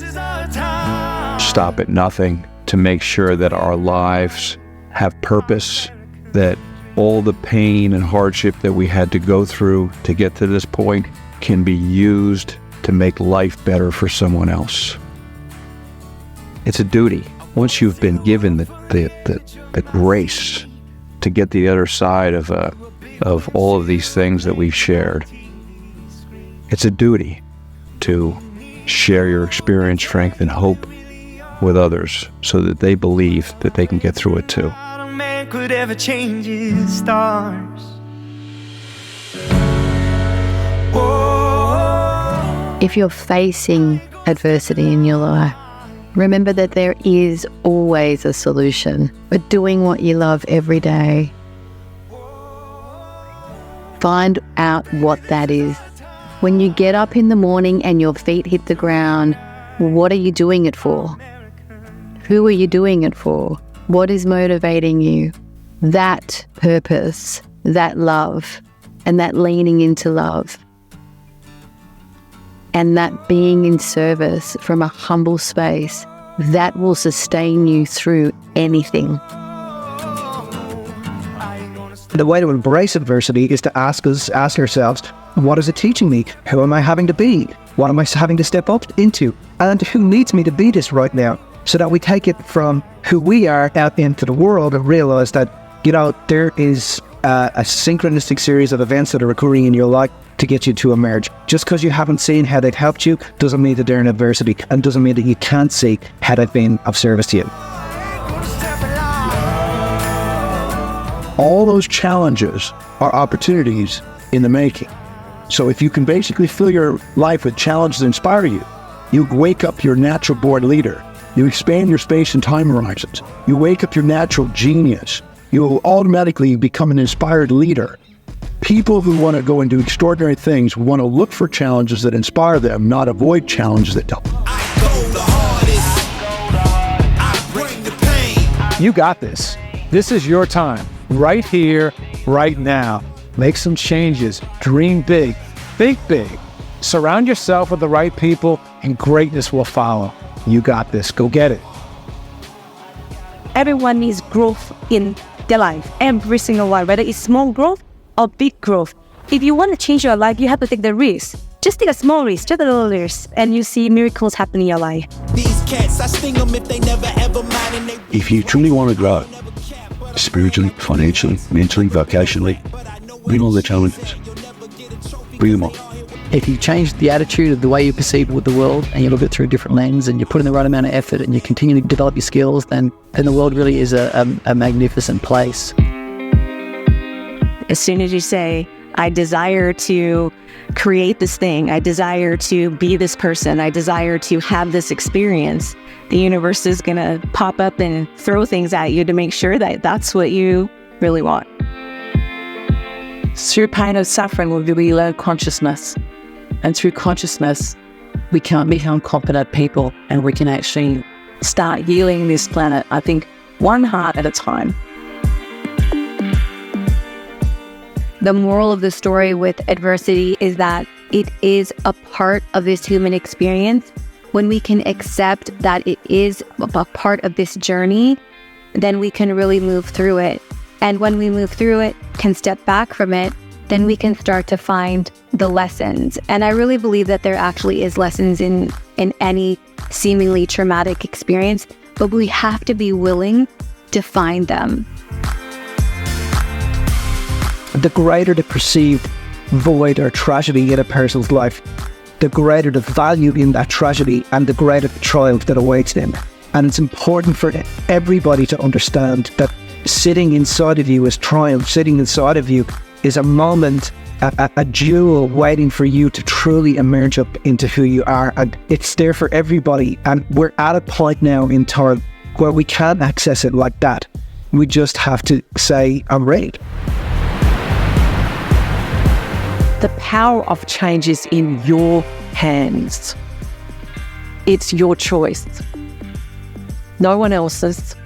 Speaker 5: Stop at nothing to make sure that our lives have purpose, that all the pain and hardship that we had to go through to get to this point can be used to make life better for someone else. It's a duty. Once you've been given the grace to get to the other side of all of these things that we've shared, it's a duty to share your experience, strength, and hope with others so that they believe that they can get through it too.
Speaker 20: Could ever change his stars.
Speaker 7: If you're facing adversity in your life, remember that there is always a solution. But doing what you love every day, find out what that is. When you get up in the morning and your feet hit the ground, what are you doing it for? Who are you doing it for? What is motivating you? That purpose, that love, and that leaning into love, and that being in service from a humble space, that will sustain you through anything.
Speaker 6: The way to embrace adversity is to ask ourselves, what is it teaching me? Who am I having to be? What am I having to step up into? And who needs me to be this right now? So that we take it from who we are out into the world and realize that, there is a synchronistic series of events that are occurring in your life to get you to emerge. Just because you haven't seen how they've helped you doesn't mean that they're in adversity, and doesn't mean that you can't see how they've been of service to you.
Speaker 8: All those challenges are opportunities in the making. So if you can basically fill your life with challenges that inspire you, you wake up your natural born leader. You expand your space and time horizons. You wake up your natural genius. You will automatically become an inspired leader. People who want to go and do extraordinary things want to look for challenges that inspire them, not avoid challenges that don't.
Speaker 17: You got this. This is your time. Right here, right now. Make some changes. Dream big. Think big. Surround yourself with the right people, and greatness will follow. You got this. Go get it.
Speaker 19: Everyone needs growth in their life. Every single one, whether it's small growth or big growth. If you want to change your life, you have to take the risk. Just take a small risk, just a little risk, and you see miracles happen in your life.
Speaker 20: These cats, I sting them if they never ever mind.
Speaker 3: If you truly want to grow, spiritually, financially, mentally, vocationally, bring all the challenges. Bring them on.
Speaker 2: If you change the attitude of the way you perceive with the world, and you look at it through a different lens, and you put in the right amount of effort, and you continue to develop your skills, then the world really is a magnificent place.
Speaker 19: As soon as you say, I desire to create this thing, I desire to be this person, I desire to have this experience, the universe is going to pop up and throw things at you to make sure that that's what you really want.
Speaker 2: Through pain and suffering, we learn consciousness. And through consciousness, we can become competent people, and we can actually start healing this planet, I think, one heart at a time.
Speaker 15: The moral of the story with adversity is that it is a part of this human experience, When we can accept that it is a part of this journey, then we can really move through it. And when we move through it, can step back from it, then we can start to find the lessons. And I really believe that there actually is lessons in any seemingly traumatic experience, but we have to be willing to find them.
Speaker 6: The greater the perceived void or tragedy in a person's life, the greater the value in that tragedy and the greater the triumph that awaits them. And it's important for everybody to understand that sitting inside of you is triumph. Sitting inside of you is a moment, a jewel waiting for you to truly emerge up into who you are. And it's there for everybody. And we're at a point now in time where we can't access it like that. We just have to say, I'm ready.
Speaker 11: The power of change is in your hands. It's your choice. No one else's.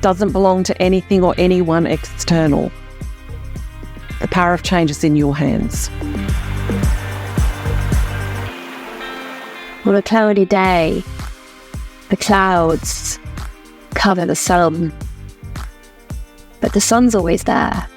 Speaker 11: Doesn't belong to anything or anyone external. The power of change is in your hands.
Speaker 7: On a cloudy day, the clouds cover the sun, but the sun's always there.